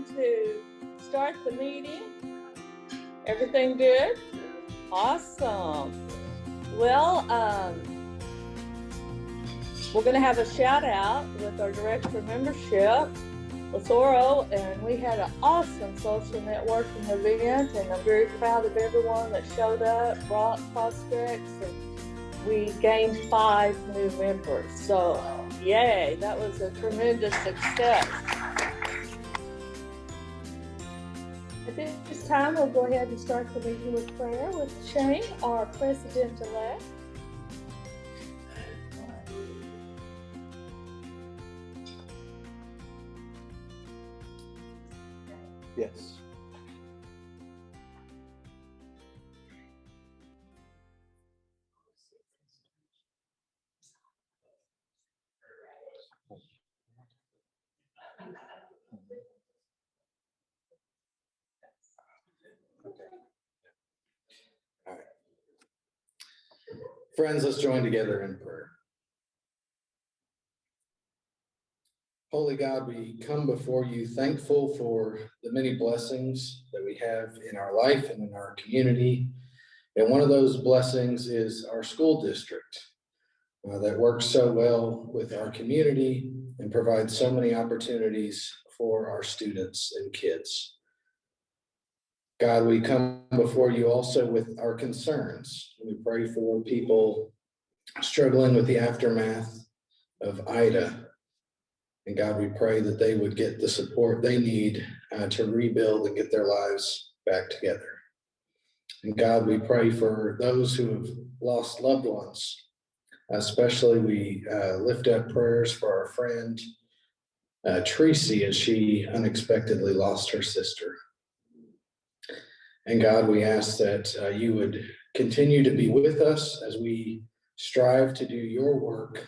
time to start the meeting. Everything good? Awesome. Well, we're going to have a shout out with our director of membership, Lazaro, and we had an awesome social networking event, and I'm very proud of everyone that showed up, brought prospects, and we gained 5 new members. So, yay, that was a tremendous success. At this time, we'll go ahead and start the meeting with prayer with Shane, our president-elect. Yes. All right. Friends, let's join together in prayer. Holy God, we come before you thankful for the many blessings that we have in our life and in our community. And one of those blessings is our school district that works so well with our community and provides so many opportunities for our students and kids. God, we come before you also with our concerns. We pray for people struggling with the aftermath of Ida. And God, we pray that they would get the support they need to rebuild and get their lives back together. And God, we pray for those who have lost loved ones. Especially we lift up prayers for our friend Tracy as she unexpectedly lost her sister. And God, we ask that you would continue to be with us as we strive to do your work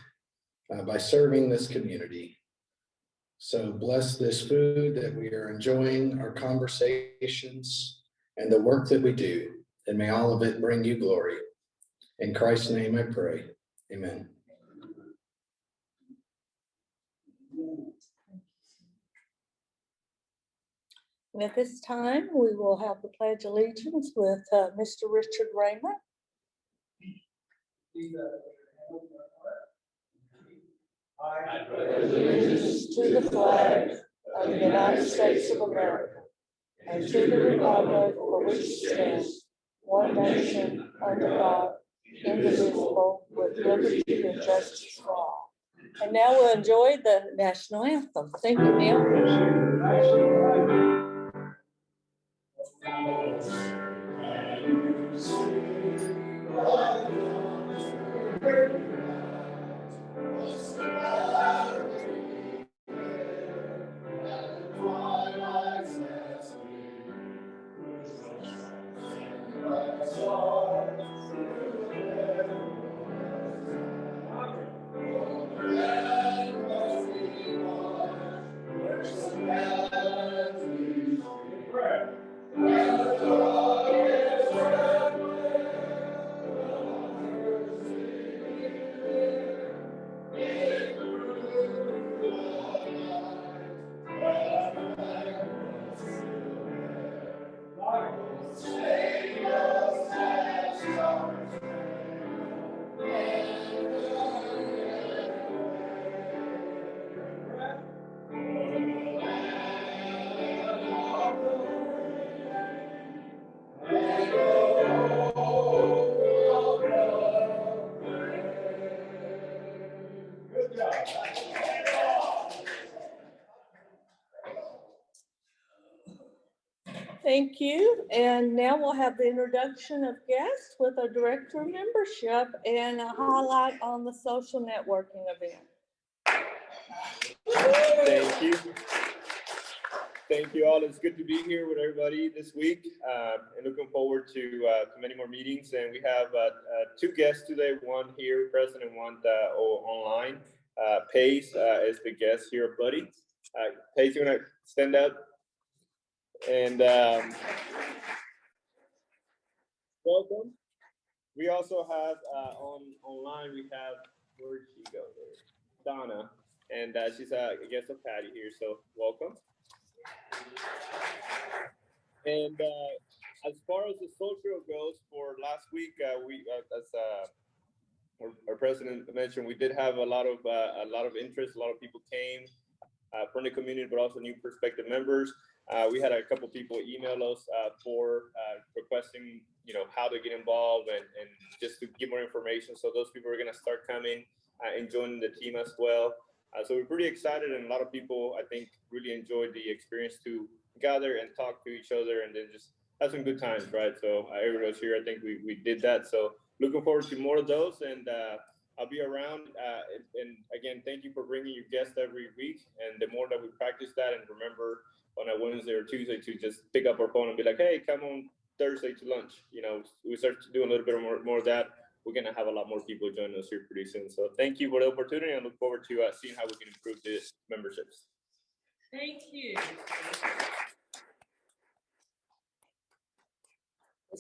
by serving this community. So bless this food that we are enjoying, our conversations, and the work that we do, and may all of it bring you glory. In Christ's name I pray, amen. And at this time, we will have the Pledge of Allegiance with Mr. Richard Raymer. I pledge allegiance to the flag of the United States of America and to the republic for which it stands, one nation, under God, indivisible, with liberty and justice for all. And now we'll enjoy the national anthem. Thank you, Neil. Thank you. And now we'll have the introduction of guests with our director of membership and a highlight on the social networking event. Thank you. Thank you all. It's good to be here with everybody this week and looking forward to many more meetings. And we have 2 guests today, one here present and one online. Pace is the guest here, buddy. Pace, you want to stand up? And welcome. We also have online, we have, where did she go there? Donna, and she's a guest of Patty here, so welcome. And as far as the social goes, for last week, as our president mentioned, we did have a lot of interest. A lot of people came from the community, but also new prospective members. We had a couple people email us for requesting, how to get involved and just to give more information. So those people are going to start coming and joining the team as well. So we're pretty excited, and a lot of people, I think, really enjoyed the experience to gather and talk to each other and then just have some good times, right? So everybody was here. I think we did that. So looking forward to more of those, and I'll be around. And again, thank you for bringing your guests every week. And the more that we practice that and remember on a Wednesday or Tuesday to just pick up our phone and be like, hey, come on Thursday to lunch. We start to do a little bit more of that. We're going to have a lot more people join us here pretty soon. So thank you for the opportunity. I look forward to seeing how we can improve the memberships. Thank you.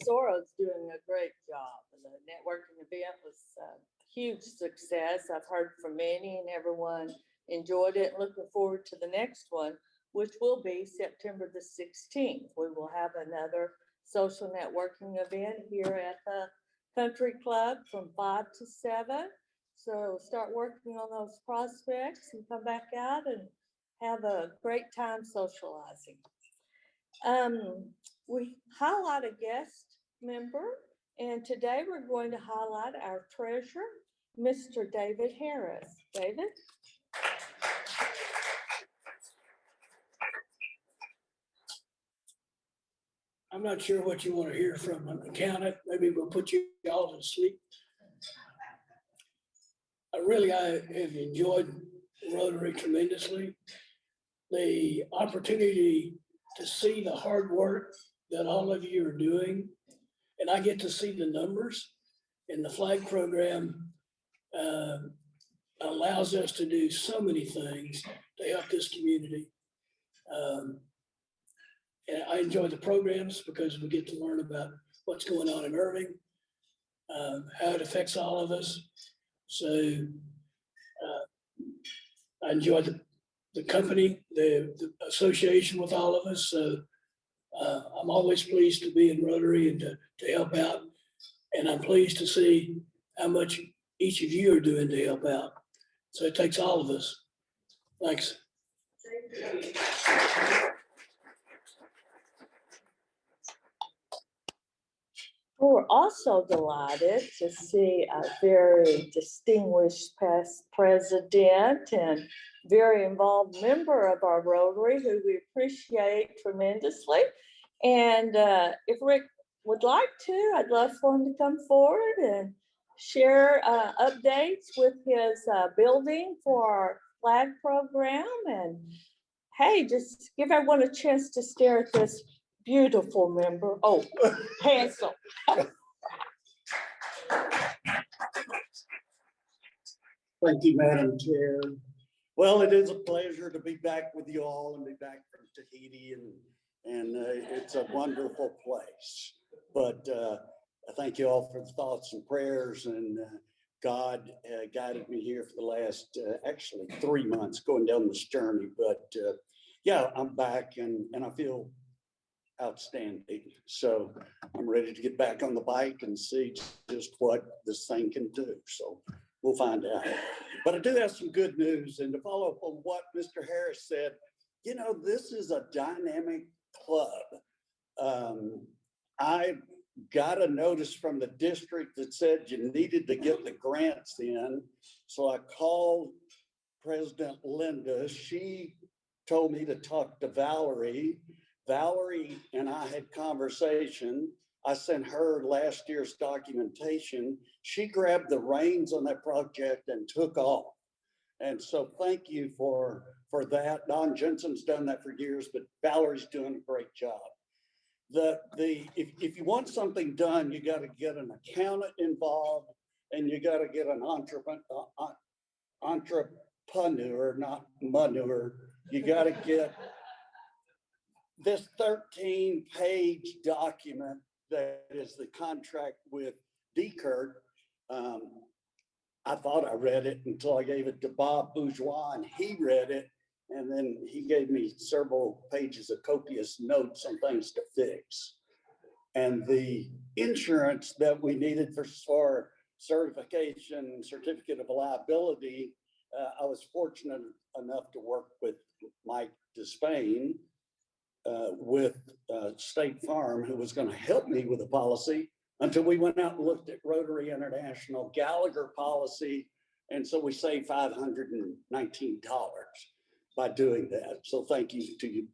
Zoro's doing a great job. The networking event was a huge success. I've heard from many, and everyone enjoyed it. Looking forward to the next one, which will be September the 16th. We will have another social networking event here at the Country Club from 5 to 7. So start working on those prospects and come back out and have a great time socializing. We highlight a guest member, and today we're going to highlight our treasurer, Mr. David Harris. David? I'm not sure what you want to hear from an accountant. Maybe we'll put you all to sleep. I have enjoyed Rotary tremendously. The opportunity to see the hard work that all of you are doing, and I get to see the numbers, and the flag program allows us to do so many things to help this community. And I enjoy the programs because we get to learn about what's going on in Irving, how it affects all of us. So I enjoy the company, the association with all of us. So I'm always pleased to be in Rotary and to help out. And I'm pleased to see how much each of you are doing to help out. So it takes all of us. Thanks. We're also delighted to see a very distinguished past president and very involved member of our Rotary, who we appreciate tremendously. And if Rick would like to, I'd love for him to come forward and share updates with his building for our flag program. And hey, just give everyone a chance to stare at this beautiful member. Oh, handsome. Thank you, Madam Chair. Well, it is a pleasure to be back with you all and be back from Tahiti, and it's a wonderful place. But I thank you all for the thoughts and prayers, and God guided me here for the last actually 3 months going down this journey. But yeah, I'm back and I feel outstanding. So I'm ready to get back on the bike and see just what this thing can do. So we'll find out. But I do have some good news, and to follow up on what Mr. Harris said, this is a dynamic club. I got a notice from the district that said you needed to get the grants in. So I called President Linda. She told me to talk to Valerie. Valerie and I had conversation. I sent her last year's documentation. She grabbed the reins on that project and took off. And so thank you for that. Don Jensen's done that for years, but Valerie's doing a great job. If you want something done, you got to get an accountant involved, and you got to get an entrepreneur, not manure. You got to get this 13-page document that is the contract with DCURT. I thought I read it until I gave it to Bob Bourgeois, and he read it, And then he gave me several pages of copious notes on things to fix. And the insurance that we needed for certification, certificate of liability, I was fortunate enough to work with Mike Despain with State Farm, who was going to help me with the policy until we went out and looked at Rotary International Gallagher policy. And so we saved $519 by doing that. So thank you to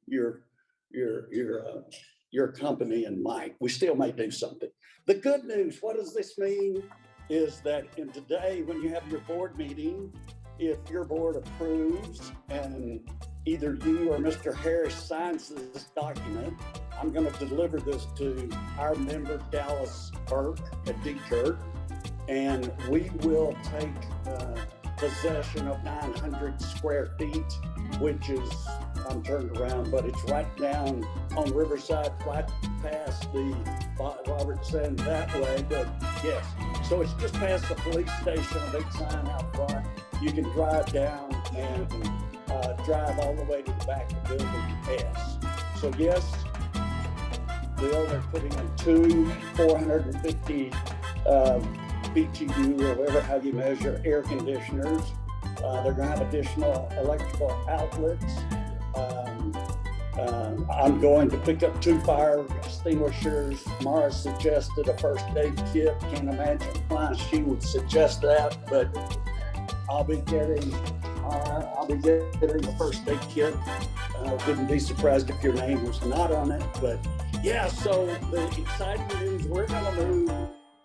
your company and Mike. We still may do something. The good news, what does this mean? Is that in today, when you have your board meeting, if your board approves and either you or Mr. Harris signs this document, I'm going to deliver this to our member, Dallas Burke at D. And we will take possession of 900 square feet, which is, I'm turned around, but it's right down on Riverside, right past the Robertson that way, but yes. So it's just past the police station, a big sign out front. You can drive down and drive all the way to the back of the building S. So yes, they're putting in two 450 BTU or whatever, how you measure air conditioners. They're gonna have additional electrical outlets. I'm going to pick up 2 fire extinguishers. Mara suggested a first aid kit. Can't imagine why she would suggest that, but I'll be getting the first aid kit. Wouldn't be surprised if your name was not on it, but yeah, so the exciting news, we're gonna move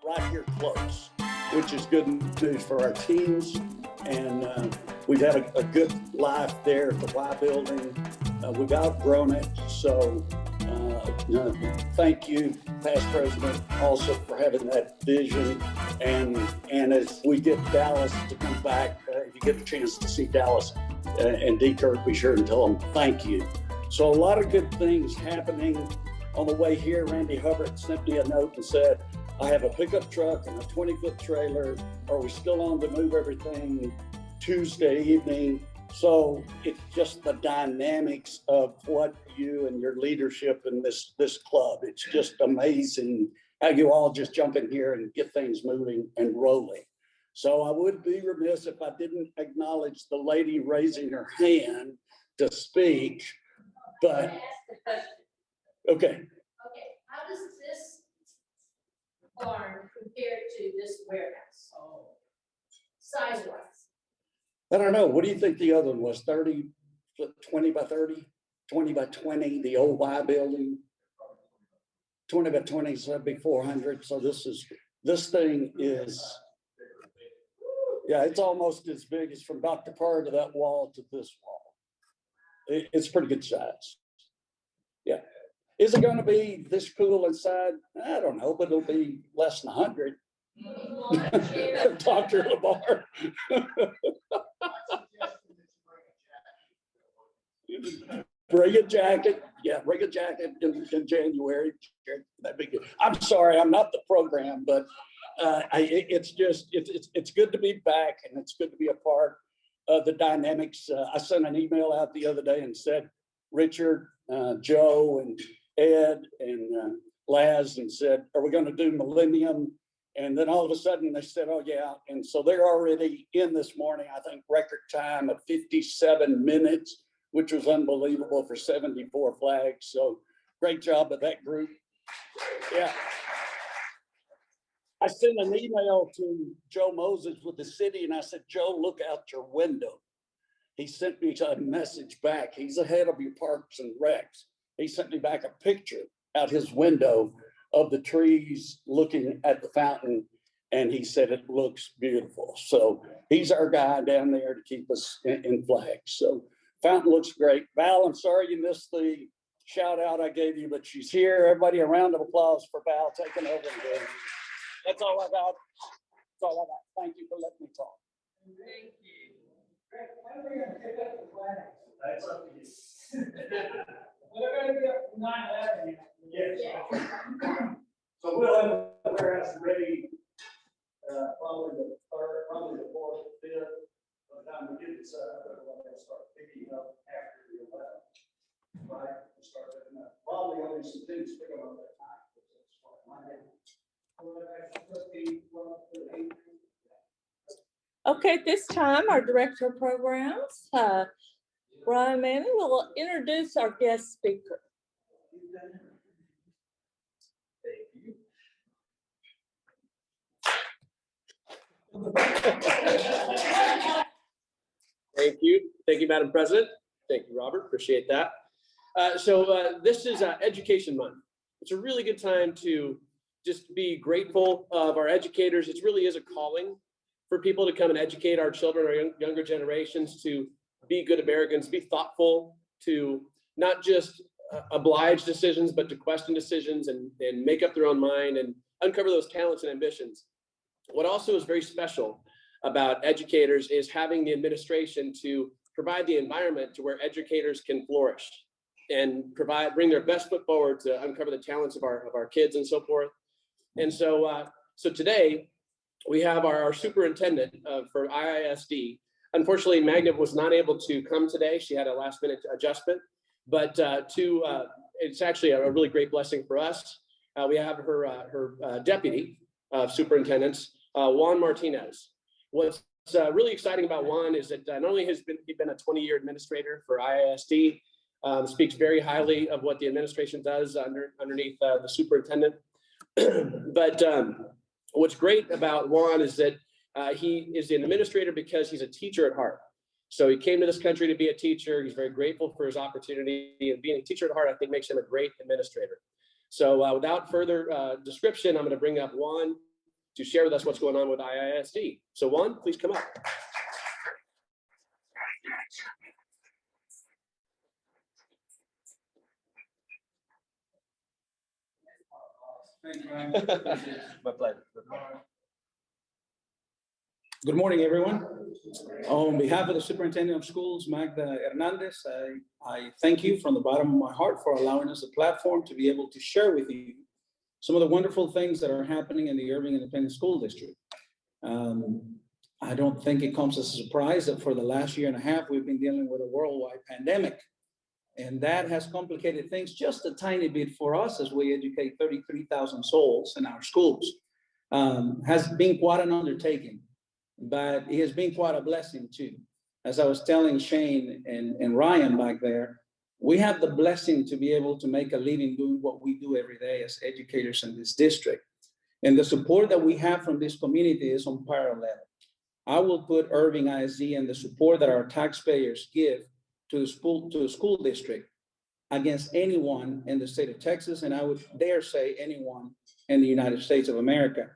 right here close, which is good news for our teams. And we've had a good life there at the Y building. We've outgrown it. So thank you, past president, also for having that vision. And as we get Dallas to come back, if you get a chance to see Dallas and D. Kirk, be sure and tell them thank you. So a lot of good things happening. On the way here, Randy Hubbard sent me a note and said, I have a pickup truck and a 20-foot trailer. Are we still on to move everything Tuesday evening? So it's just the dynamics of what you and your leadership in this club. It's just amazing how you all just jump in here and get things moving and rolling. So I would be remiss if I didn't acknowledge the lady raising her hand to speak, but okay. Okay, how does this barn compare to this warehouse? Size wise? I don't know. What do you think the other one was? 30, 20 by 30, 20 by 20, the old Y building? 20 by 20, so that'd be 400. So this thing is, yeah, it's almost as big as from Dr. Parr to that wall to this wall. It's pretty good size. Yeah. Is it going to be this cool inside? I don't know, but it'll be less than 100. Dr. Labar. Bring a jacket. Yeah, bring a jacket in January. That'd be good. I'm sorry, I'm not the program, but it's good to be back, and it's good to be a part of the dynamics. I sent an email out the other day and said, Richard, Joe, and Ed, and Laz, and said, are we going to do Millennium? And then all of a sudden they said, oh yeah. And so they're already in this morning, I think record time of 57 minutes, which was unbelievable for 74 flags. So great job of that group. Yeah. I sent an email to Joe Moses with the city and I said, Joe, look out your window. He sent me a message back. He's the head of your parks and recs. He sent me back a picture out his window of the trees looking at the fountain. And he said, it looks beautiful. So he's our guy down there to keep us in flags. So fountain looks great. Val, I'm sorry you missed the shout out I gave you, but she's here. Everybody, a round of applause for Val taking over. That's all I got. That's all I got. Thank you for letting me talk. Thank you. When are we gonna pick up the flags? That's up to you. They're gonna be up 9/11. Yes. So we'll have the warehouse ready, probably the third, probably the fourth, fifth. By the time we get it set up, we'll start picking up after right? Well, we always didn't speak about that time. Okay, at this time, our Director of Programs, Brian Manning, will introduce our guest speaker. Thank you. Thank you, Madam President. Thank you, Robert. Appreciate that. This is Education Month. It's a really good time to just be grateful of our educators. It really is a calling for people to come and educate our children, our younger generations, to be good Americans, be thoughtful, to not just oblige decisions, but to question decisions and make up their own mind and uncover those talents and ambitions. What also is very special about educators is having the administration to provide the environment to where educators can flourish and bring their best foot forward to uncover the talents of our kids and so forth. And so today we have our superintendent for Iisd. Unfortunately, Magna was not able to come today. She had a last minute adjustment, but it's actually a really great blessing for us. We have her deputy superintendents, Juan Martinez. What's really exciting about Juan is that not only has he been a 20-year administrator for Iisd, speaks very highly of what the administration does underneath the superintendent. But what's great about Juan is that he is an administrator because he's a teacher at heart. So he came to this country to be a teacher. He's very grateful for his opportunity, and being a teacher at heart, I think, makes him a great administrator. So without further description, I'm going to bring up Juan to share with us what's going on with Iisd. So Juan, please come up. Thank you, man. My pleasure. Good morning, everyone. On behalf of the Superintendent of Schools, Magda Hernandez, I thank you from the bottom of my heart for allowing us a platform to be able to share with you some of the wonderful things that are happening in the Irving Independent School District. I don't think it comes as a surprise that for the last year and a half, we've been dealing with a worldwide pandemic. And that has complicated things just a tiny bit for us as we educate 33,000 souls in our schools. Has been quite an undertaking, but it has been quite a blessing too. As I was telling Shane and Ryan back there, we have the blessing to be able to make a living doing what we do every day as educators in this district. And the support that we have from this community is unparalleled. I will put Irving Iisd and the support that our taxpayers give to the school district against anyone in the state of Texas, and I would dare say anyone in the United States of America.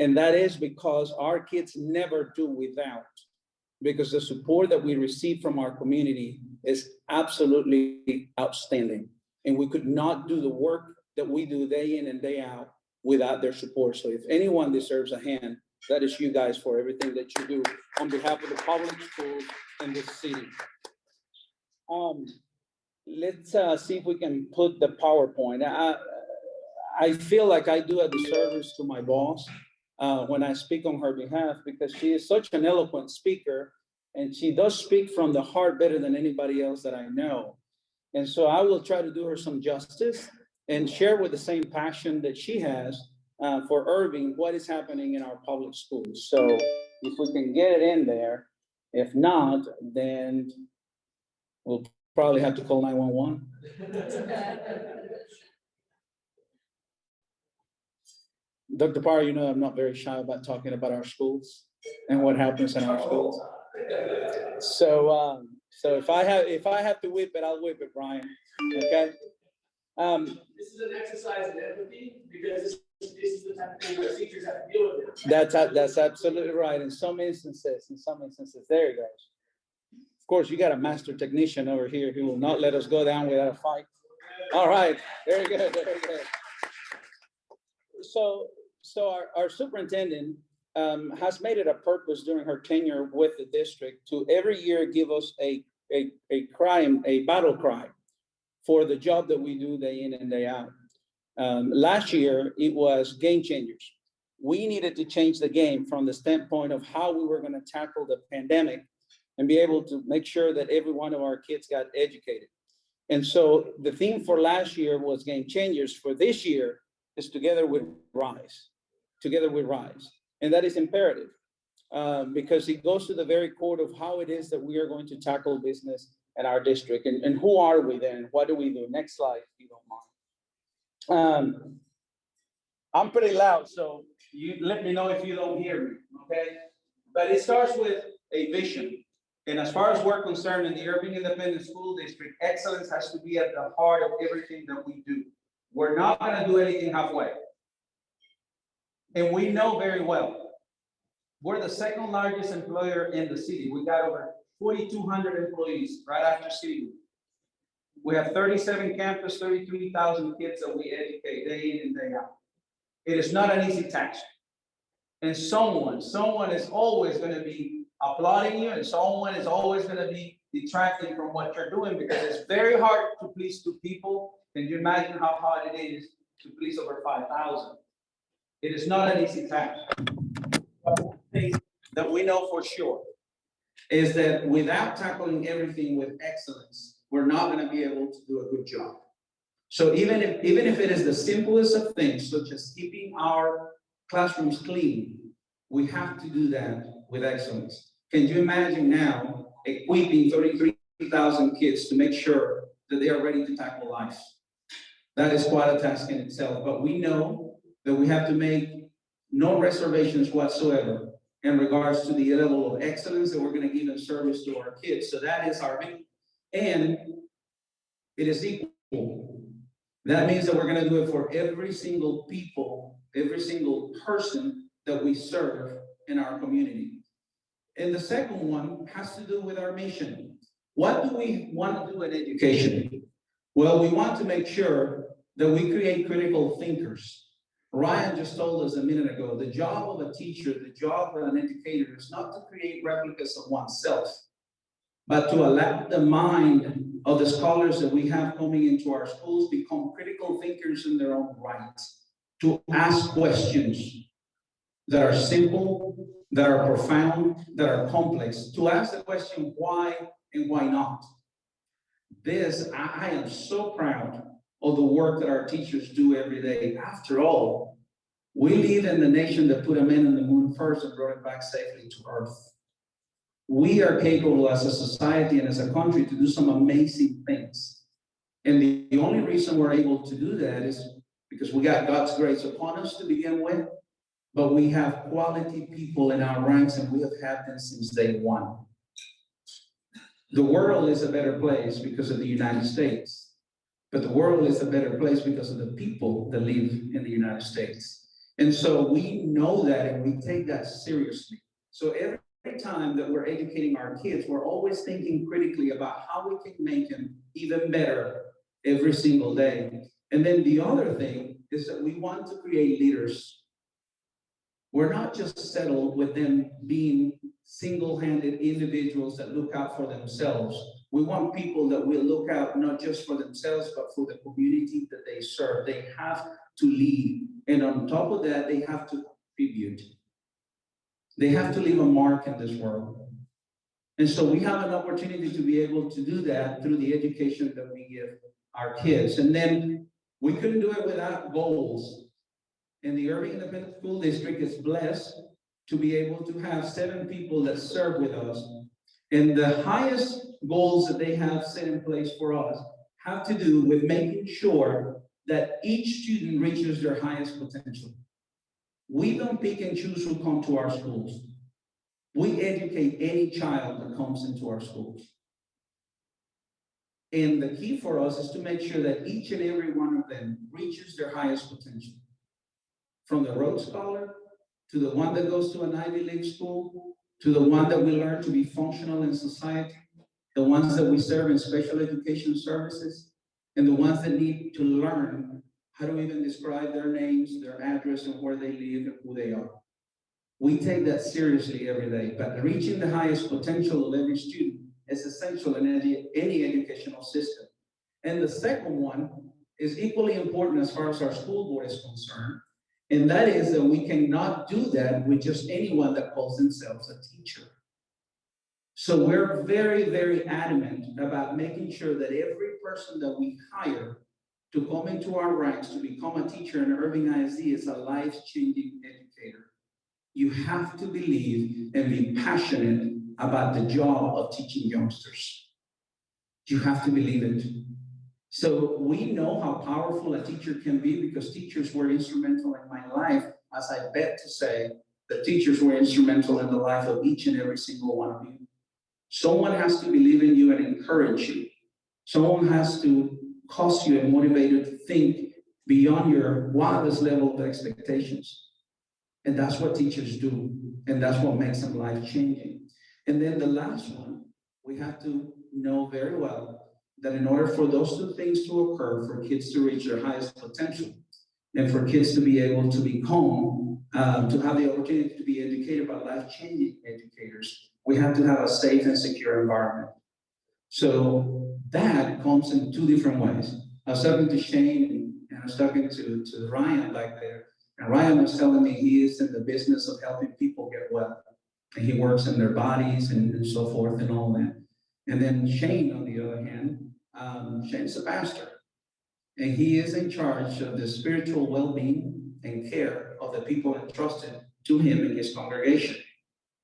And that is because our kids never do without, because the support that we receive from our community is absolutely outstanding. And we could not do the work that we do day in and day out without their support. So if anyone deserves a hand, that is you guys for everything that you do on behalf of the public schools in this city. Let's see if we can put the PowerPoint. I feel like I do a disservice to my boss when I speak on her behalf, because she is such an eloquent speaker and she does speak from the heart better than anybody else that I know. And so I will try to do her some justice and share with the same passion that she has for Irving what is happening in our public schools. So if we can get it in there, if not, then we'll probably have to call 911. Dr. Parr, you know, I'm not very shy about talking about our schools and what happens in our schools. So if I have to whip it, I'll whip it, Brian. Okay. This is an exercise in empathy, because this is the type of thing that teachers have to deal with. That's absolutely right. In some instances, there it goes. Of course, you got a master technician over here who will not let us go down without a fight. All right, very good, very good. So our superintendent has made it a purpose during her tenure with the district to every year give us a battle cry for the job that we do day in and day out. Last year, it was game changers. We needed to change the game from the standpoint of how we were going to tackle the pandemic and be able to make sure that every one of our kids got educated. And so the theme for last year was Game Changers. For this year is Together We Rise. Together We Rise. And that is imperative because it goes to the very core of how it is that we are going to tackle business in our district. And who are we then? What do we do? Next slide, if you don't mind. I'm pretty loud, so you let me know if you don't hear me, okay? But it starts with a vision. And as far as we're concerned in the Irving Independent School District, excellence has to be at the heart of everything that we do. We're not gonna do anything halfway. And we know very well, we're the second largest employer in the city. We got over 4,200 employees right after city. We have 37 campuses, 33,000 kids that we educate day in and day out. It is not an easy task. And someone is always going to be applauding you, and someone is always going to be detracting from what you're doing, because it's very hard to please 2 people. Can you imagine how hard it is to please over 5,000? It is not an easy task. But one thing that we know for sure is that without tackling everything with excellence, we're not going to be able to do a good job. So even if it is the simplest of things, such as keeping our classrooms clean, we have to do that with excellence. Can you imagine now equipping 33,000 kids to make sure that they are ready to tackle life? That is quite a task in itself, but we know that we have to make no reservations whatsoever in regards to the level of excellence that we're going to give in service to our kids. So that is our vision, and it is equal. That means that we're going to do it for every single people, every single person that we serve in our community. And the second one has to do with our mission. What do we want to do in education? Well, we want to make sure that we create critical thinkers. Ryan just told us a minute ago, the job of a teacher, the job of an educator is not to create replicas of oneself, but to allow the mind of the scholars that we have coming into our schools become critical thinkers in their own right, to ask questions that are simple, that are profound, that are complex, to ask the question why and why not. I am so proud of the work that our teachers do every day. After all, we live in the nation that put a man on the moon first and brought it back safely to Earth. We are capable as a society and as a country to do some amazing things. And the only reason we're able to do that is because we got God's grace upon us to begin with, but we have quality people in our ranks, and we have had them since day one. The world is a better place because of the United States, but the world is a better place because of the people that live in the United States. And so we know that, and we take that seriously. So every time that we're educating our kids, we're always thinking critically about how we can make them even better every single day. And then the other thing is that we want to create leaders. We're not just settled with them being single-handed individuals that look out for themselves. We want people that will look out not just for themselves, but for the community that they serve. They have to lead. And on top of that, they have to contribute. They have to leave a mark in this world. And so we have an opportunity to be able to do that through the education that we give our kids. And then we couldn't do it without goals. And the Irving Independent School District is blessed to be able to have 7 people that serve with us. And the highest goals that they have set in place for us have to do with making sure that each student reaches their highest potential. We don't pick and choose who come to our schools. We educate any child that comes into our schools. And the key for us is to make sure that each and every one of them reaches their highest potential. From the Rhodes Scholar, to the one that goes to an Ivy League school, to the one that we learn to be functional in society, the ones that we serve in special education services, and the ones that need to learn how to even describe their names, their address, and where they live and who they are. We take that seriously every day, but reaching the highest potential of every student is essential in any educational system. And the second one is equally important as far as our school board is concerned, and that is that we cannot do that with just anyone that calls themselves a teacher. So we're very, very adamant about making sure that every person that we hire to come into our ranks to become a teacher in Irving Iisd is a life-changing educator. You have to believe and be passionate about the job of teaching youngsters. You have to believe it. So we know how powerful a teacher can be because teachers were instrumental in my life, as I bet to say that teachers were instrumental in the life of each and every single one of you. Someone has to believe in you and encourage you. Someone has to cause you and motivate you to think beyond your wildest level of expectations. And that's what teachers do. And that's what makes them life-changing. And then the last one, we have to know very well that in order for those two things to occur, for kids to reach their highest potential, and for kids to be able to become, to have the opportunity to be educated by life-changing educators, we have to have a safe and secure environment. So that comes in two different ways. I was talking to Shane and I was talking to Ryan back there, and Ryan was telling me he is in the business of helping people get well. And he works in their bodies and so forth and all that. And then Shane, on the other hand, Shane's a pastor. And he is in charge of the spiritual well-being and care of the people entrusted to him in his congregation.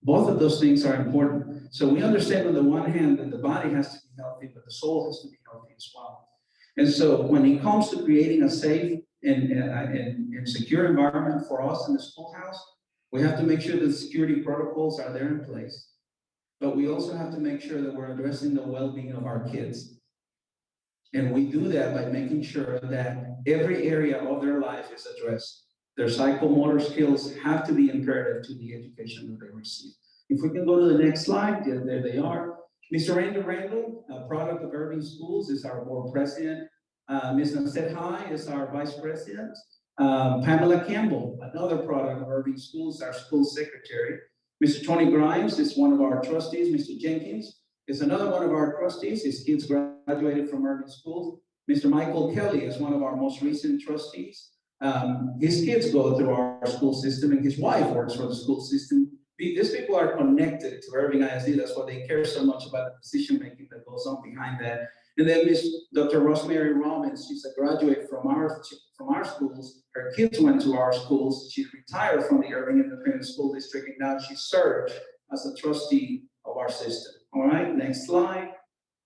Both of those things are important. So we understand on the one hand that the body has to be healthy, but the soul has to be healthy as well. And so when it comes to creating a safe and secure environment for us in the schoolhouse, we have to make sure that the security protocols are there in place. But we also have to make sure that we're addressing the well-being of our kids. And we do that by making sure that every area of their life is addressed. Their psychomotor skills have to be imperative to the education that they receive. If we can go to the next slide, there they are. Mr. Randy Randall, a product of Irving Schools, is our board president. Ms. Nasset High is our vice president. Pamela Campbell, another product of Irving Schools, our school secretary. Mr. Tony Grimes is one of our trustees. Mr. Jenkins is another one of our trustees. His kids graduated from Irving Schools. Mr. Michael Kelly is one of our most recent trustees. His kids go through our school system and his wife works for the school system. These people are connected to Irving Iisd. That's why they care so much about the decision making that goes on behind that. And then Dr. Rosemary Robbins, she's a graduate from our schools. Her kids went to our schools. She retired from the Irving Independent School District, and now she serves as a trustee of our system. All right, next slide.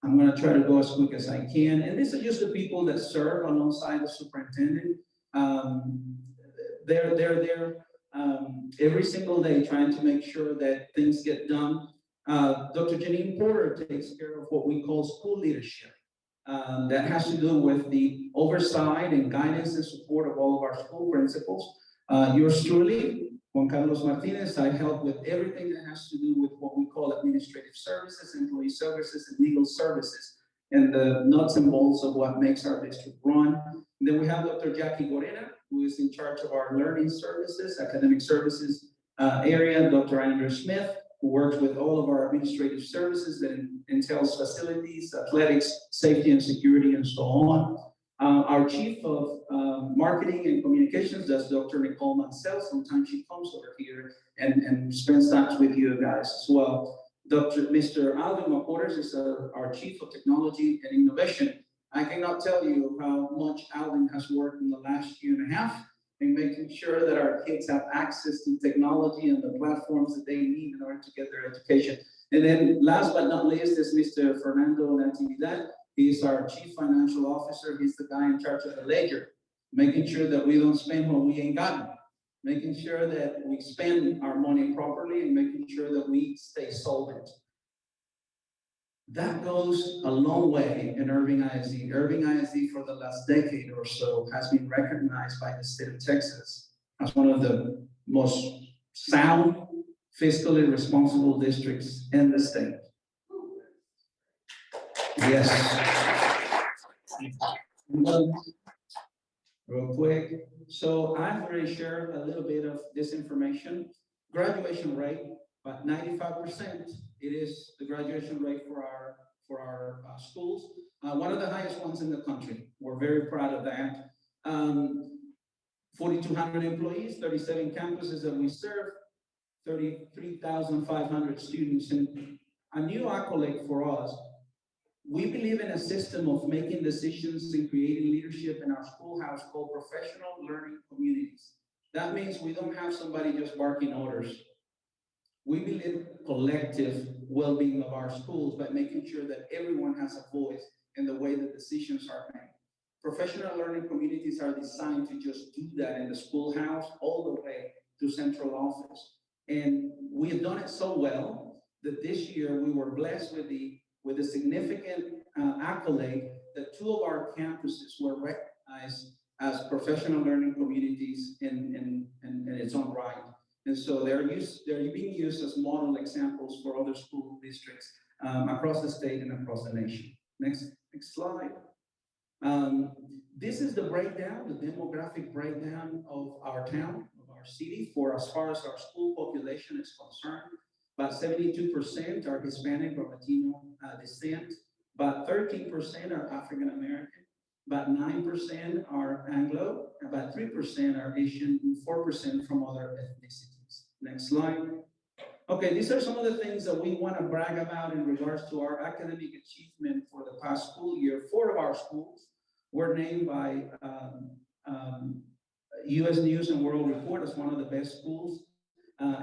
I'm going to try to go as quick as I can. And these are just the people that serve alongside the superintendent. They're there every single day trying to make sure that things get done. Dr. Janine Porter takes care of what we call school leadership. That has to do with the oversight and guidance and support of all of our school principals. Yours truly, Juan Carlos Martinez, I help with everything that has to do with what we call administrative services, employee services, and legal services, and the nuts and bolts of what makes our district run. And then we have Dr. Jackie Gorena, who is in charge of our learning services, academic services area. Dr. Andrew Smith, who works with all of our administrative services that entails facilities, athletics, safety and security, and so on. Our chief of marketing and communications, that's Dr. Nicole Mansell. Sometimes she comes over here and spends time with you guys as well. Mr. Alvin McQuarters is our chief of technology and innovation. I cannot tell you how much Alvin has worked in the last year and a half in making sure that our kids have access to technology and the platforms that they need in order to get their education. And then last but not least is Mr. Fernando Natividad. He's our chief financial officer. He's the guy in charge of the ledger, making sure that we don't spend what we ain't gotten, making sure that we spend our money properly, and making sure that we stay solvent. That goes a long way in Irving Iisd. Irving Iisd for the last decade or so has been recognized by the state of Texas as one of the most sound, fiscally responsible districts in the state. Yes. Real quick. So I've already shared a little bit of this information. Graduation rate, about 95%. It is the graduation rate for our schools. One of the highest ones in the country. We're very proud of that. 4,200 employees, 37 campuses that we serve, 33,500 students. And a new accolade for us. We believe in a system of making decisions and creating leadership in our schoolhouse called professional learning communities. That means we don't have somebody just barking orders. We believe collective well-being of our schools by making sure that everyone has a voice in the way that decisions are made. Professional learning communities are designed to just do that in the schoolhouse all the way to central office. And we have done it so well that this year we were blessed with a significant accolade that 2 of our campuses were recognized as professional learning communities in its own right. And so they're being used as model examples for other school districts across the state and across the nation. Next slide. This is the breakdown, the demographic breakdown of our town, of our city, for as far as our school population is concerned. About 72% are Hispanic or Latino descent. About 13% are African American. About 9% are Anglo. About 3% are Asian, and 4% from other ethnicities. Next slide. Okay, these are some of the things that we want to brag about in regards to our academic achievement for the past school year. 4 of our schools were named by U.S. News and World Report as one of the best schools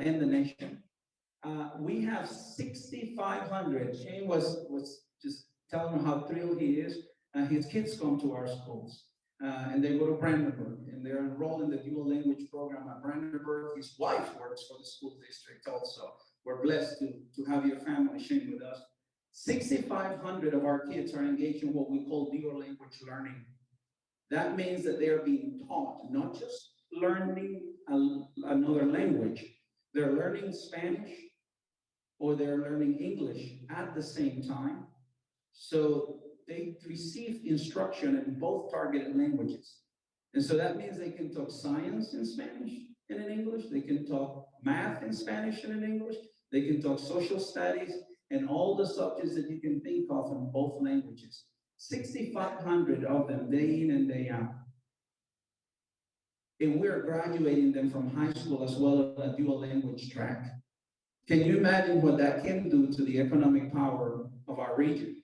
in the nation. We have 6,500. Shane was just telling him how thrilled he is. His kids come to our schools and they go to Brandenburg and they're enrolled in the dual language program at Brandenburg. His wife works for the school district also. We're blessed to have your family, Shane, with us. 6,500 of our kids are engaged in what we call dual language learning. That means that they're being taught, not just learning another language. They're learning Spanish or they're learning English at the same time. So they receive instruction in both targeted languages. And so that means they can talk science in Spanish and in English. They can talk math in Spanish and in English. They can talk social studies and all the subjects that you can think of in both languages. 6,500 of them day in and day out. And we're graduating them from high school as well as a dual language track. Can you imagine what that can do to the economic power of our region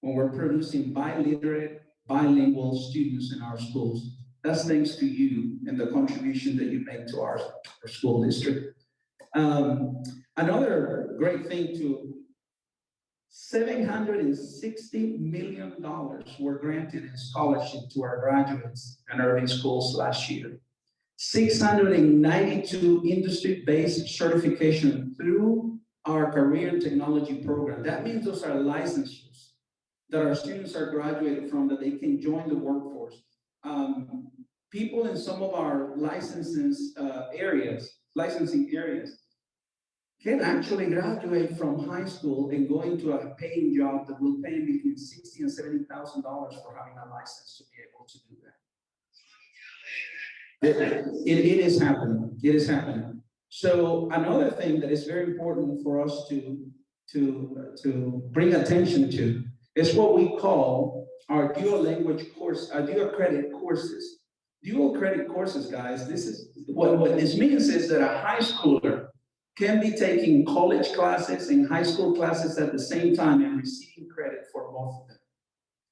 when we're producing biliterate, bilingual students in our schools? That's thanks to you and the contribution that you make to our school district. Another great thing too, $760 million were granted in scholarship to our graduates in Irving schools last year. 692 industry-based certification through our career and technology program. That means those are licensures that our students are graduated from, that they can join the workforce. People in some of our licensing areas can actually graduate from high school and go into a paying job that will pay between $60,000 and $70,000 for having a license to be able to do that. It is happening. It is happening. So another thing that is very important for us to bring attention to is what we call our dual language course, our dual credit courses. Dual credit courses, guys, this is what this means is that a high schooler can be taking college classes and high school classes at the same time and receiving credit for both of them.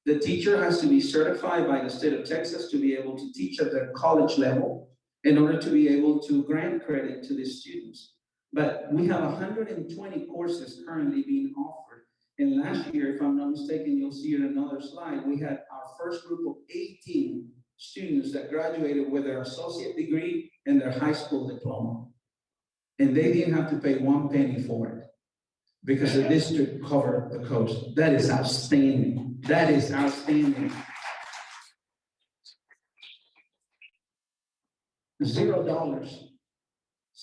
The teacher has to be certified by the state of Texas to be able to teach at the college level in order to be able to grant credit to the students. But we have 120 courses currently being offered. And last year, if I'm not mistaken, you'll see it in another slide, we had our first group of 18 students that graduated with their associate degree and their high school diploma. And they didn't have to pay 1 penny for it because the district covered the cost. That is outstanding. That is outstanding. $0.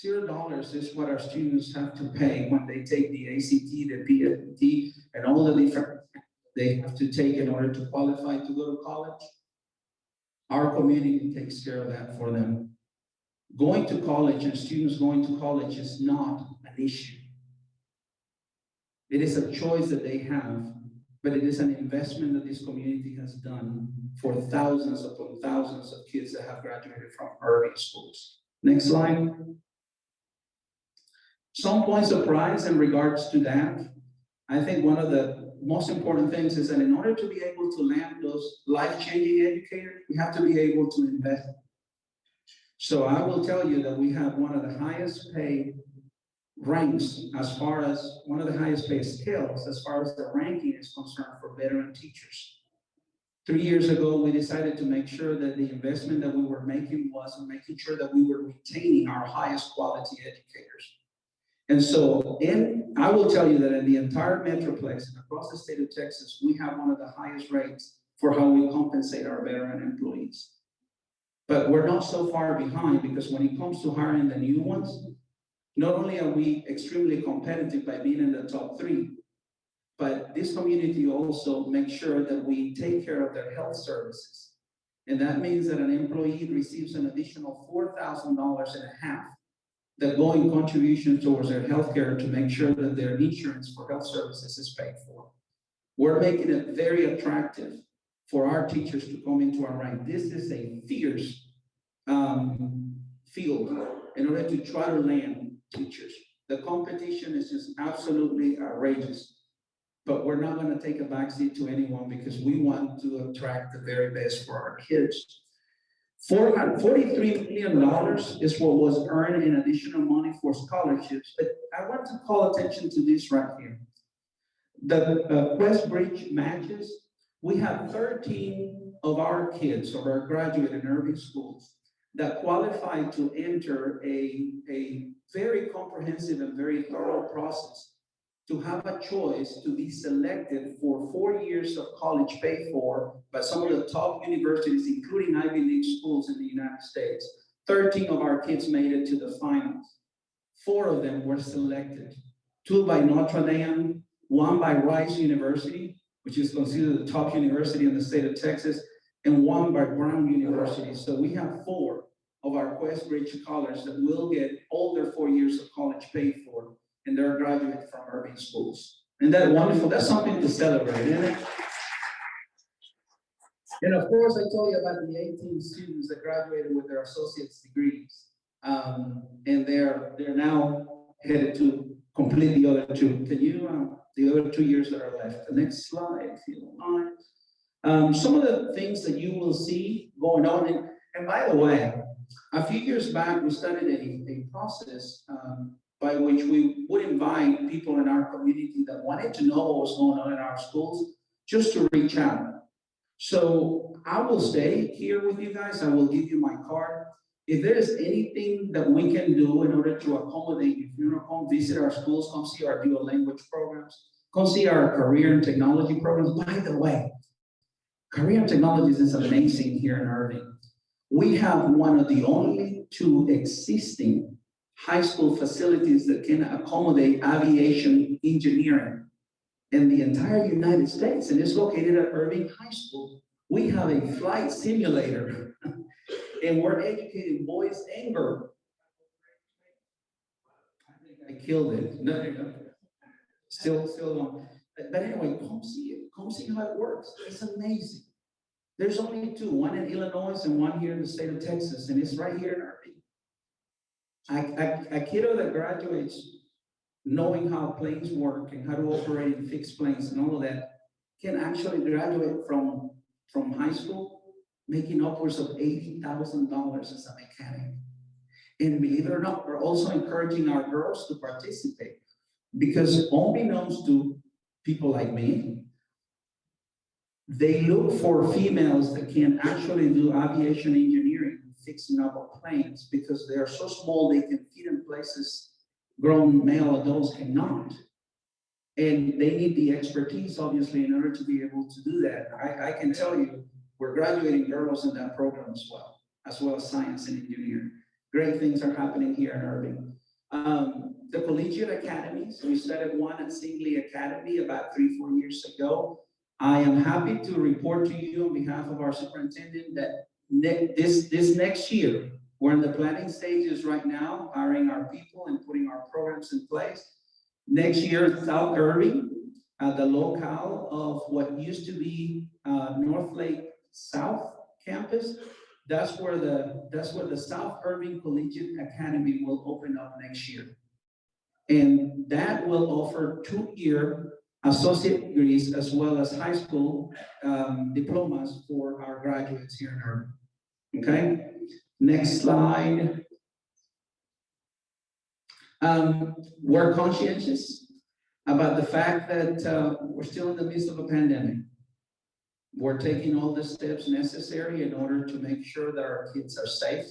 $0 is what our students have to pay when they take the ACT, the PFT, and all the different they have to take in order to qualify to go to college. Our community takes care of that for them. Going to college and students going to college is not an issue. It is a choice that they have, but it is an investment that this community has done for thousands upon thousands of kids that have graduated from Irving schools. Next slide. Some points of pride in regards to that. I think one of the most important things is that in order to be able to land those life-changing educators, we have to be able to invest. So I will tell you that we have one of the highest paid ranks as far as one of the highest paid scales as far as the ranking is concerned for veteran teachers. 3 years ago, we decided to make sure that the investment that we were making was making sure that we were retaining our highest quality educators. And so I will tell you that in the entire Metroplex and across the state of Texas, we have one of the highest rates for how we compensate our veteran employees. But we're not so far behind, because when it comes to hiring the new ones, not only are we extremely competitive by being in the top 3, but this community also makes sure that we take care of their health services. And that means that an employee receives an additional $4,500 that go in contributions towards their health care to make sure that their insurance for health services is paid for. We're making it very attractive for our teachers to come into our rank. This is a fierce field in order to try to land teachers. The competition is just absolutely outrageous, but we're not going to take a backseat to anyone, because we want to attract the very best for our kids. $43 million is what was earned in additional money for scholarships, but I want to call attention to this right here. The Quest Bridge matches, we have 13 of our kids, of our graduate in Irving schools, that qualify to enter a very comprehensive and very thorough process to have a choice to be selected for 4 years of college paid for by some of the top universities, including Ivy League schools in the United States. 13 of our kids made it to the finals. 4 of them were selected. 2 by Notre Dame, 1 by Rice University, which is considered the top university in the state of Texas, and 1 by Brown University. So we have 4 of our Quest Bridge scholars that will get all their 4 years of college paid for, and they're graduates from Irving schools. Isn't that wonderful? That's something to celebrate, isn't it? And of course, I told you about the 18 students that graduated with their associate's degrees. And they're now headed to complete the other 2. Can you, the other 2 years that are left? The next slide, if you don't mind. Some of the things that you will see going on, and by the way, a few years back, we started a process by which we would invite people in our community that wanted to know what was going on in our schools, just to reach out. So I will stay here with you guys. I will give you my card. If there is anything that we can do in order to accommodate you, if you want to come visit our schools, come see our dual language programs, come see our career and technology programs. By the way, career and technologies is amazing here in Irving. We have one of the only 2 existing high school facilities that can accommodate aviation engineering in the entire United States, and it's located at Irving High School. We have a flight simulator, and we're educating boys and girls. I think I killed it. No. Still on. But anyway, come see it. Come see how it works. It's amazing. There's only 2, one in Illinois and one here in the state of Texas, and it's right here in Irving. A kiddo that graduates knowing how planes work and how to operate in fixed planes and all of that can actually graduate from high school making upwards of $80,000 as a mechanic. And believe it or not, we're also encouraging our girls to participate, because unbeknownst to people like me, they look for females that can actually do aviation engineering, fixing up planes, because they are so small they can fit in places grown male adults cannot. And they need the expertise, obviously, in order to be able to do that. I can tell you, we're graduating girls in that program as well as science and engineering. Great things are happening here in Irving. The collegiate academies, we started one at Singley Academy about 3-4 years ago. I am happy to report to you on behalf of our superintendent that this next year, we're in the planning stages right now, hiring our people and putting our programs in place. Next year, South Irving, the locale of what used to be North Lake South Campus, that's where the South Irving Collegiate Academy will open up next year. And that will offer 2-year associate degrees, as well as high school diplomas for our graduates here in Irving. Okay, next slide. We're conscientious about the fact that we're still in the midst of a pandemic. We're taking all the steps necessary in order to make sure that our kids are safe,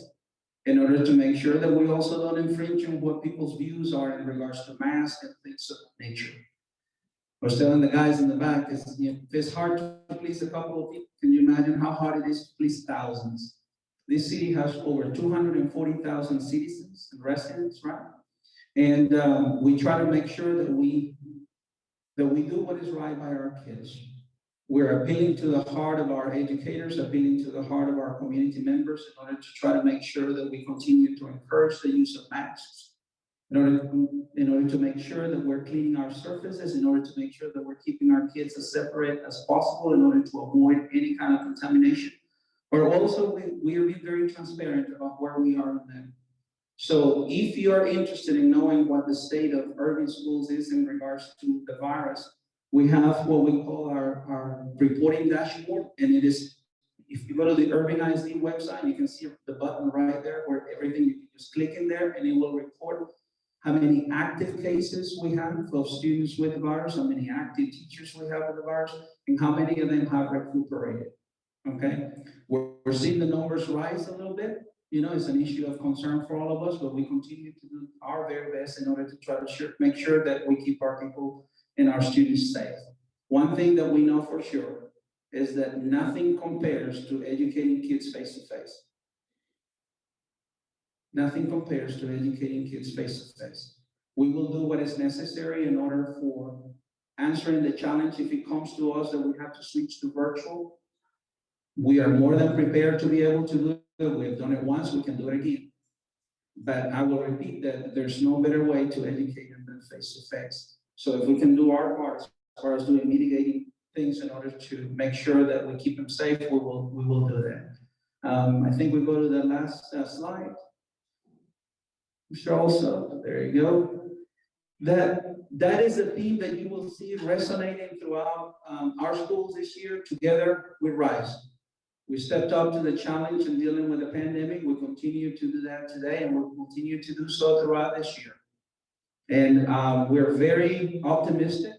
in order to make sure that we also don't infringe on what people's views are in regards to masks and things of that nature. I was telling the guys in the back, if it's hard to please a couple of people, can you imagine how hard it is to please thousands? This city has over 240,000 citizens and residents, right? And we try to make sure that we do what is right by our kids. We're appealing to the heart of our educators, appealing to the heart of our community members in order to try to make sure that we continue to encourage the use of masks, in order to make sure that we're cleaning our surfaces, in order to make sure that we're keeping our kids as separate as possible in order to avoid any kind of contamination. Or also, we are being very transparent about where we are on that. So if you are interested in knowing what the state of Irving schools is in regards to the virus, we have what we call our reporting dashboard, and it is, if you go to the Irving Iisd website, you can see the button right there where everything, you can just click in there and it will report how many active cases we have of students with the virus, how many active teachers we have with the virus, and how many of them have recuperated, okay? We're seeing the numbers rise a little bit. You know, it's an issue of concern for all of us, but we continue to do our very best in order to try to make sure that we keep our people and our students safe. One thing that we know for sure is that nothing compares to educating kids face to face. Nothing compares to educating kids face to face. We will do what is necessary in order for answering the challenge if it comes to us that we have to switch to virtual. We are more than prepared to be able to do it. We have done it once, we can do it again. But I will repeat that there's no better way to educate them than face to face. So if we can do our part as far as doing mitigating things in order to make sure that we keep them safe, we will do that. I think we go to the last slide. Sure, also, there you go. That is a theme that you will see resonating throughout our schools this year. Together we rise. We stepped up to the challenge in dealing with the pandemic. We continue to do that today, and we'll continue to do so throughout this year. And we're very optimistic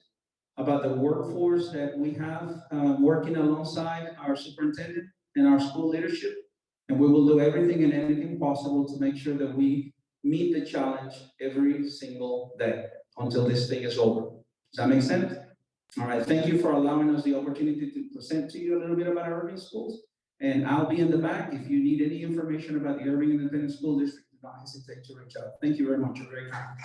about the workforce that we have working alongside our superintendent and our school leadership. And we will do everything and anything possible to make sure that we meet the challenge every single day until this thing is over. Does that make sense? All right, thank you for allowing us the opportunity to present to you a little bit about our Irving schools. And I'll be in the back. If you need any information about the Irving Independent School District, do not hesitate to reach out. Thank you very much. You're very kind.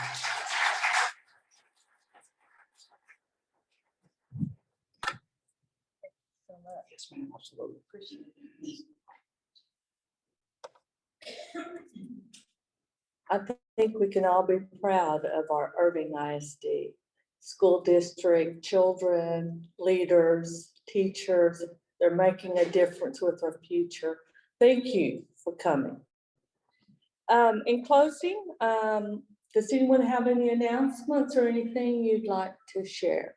Yes, ma'am, absolutely. Appreciate it. I think we can all be proud of our Irving Iisd school district, children, leaders, teachers. They're making a difference with our future. Thank you for coming. In closing, does anyone have any announcements or anything you'd like to share?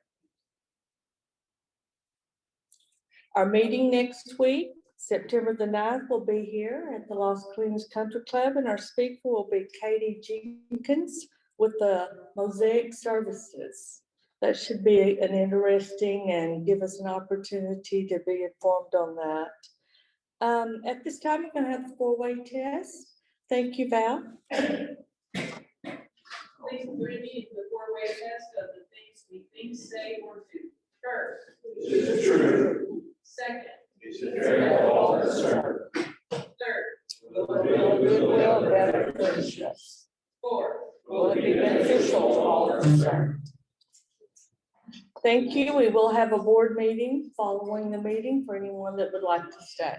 Our meeting next week, September the 9th, will be here at the Las Colinas Country Club, and our speaker will be Katie Jenkins with the Mosaic Services. That should be an interesting and give us an opportunity to be informed on that. At this time, you're going to have the four-way test. Thank you, Val. Please repeat the four-way test of the things we think, say, or do. First, is it true? second, Is it very well concerned? third, Goodwill benefits. fourth. Will it be beneficial to all concerned? Thank you. We will have a board meeting following the meeting for anyone that would like to stay.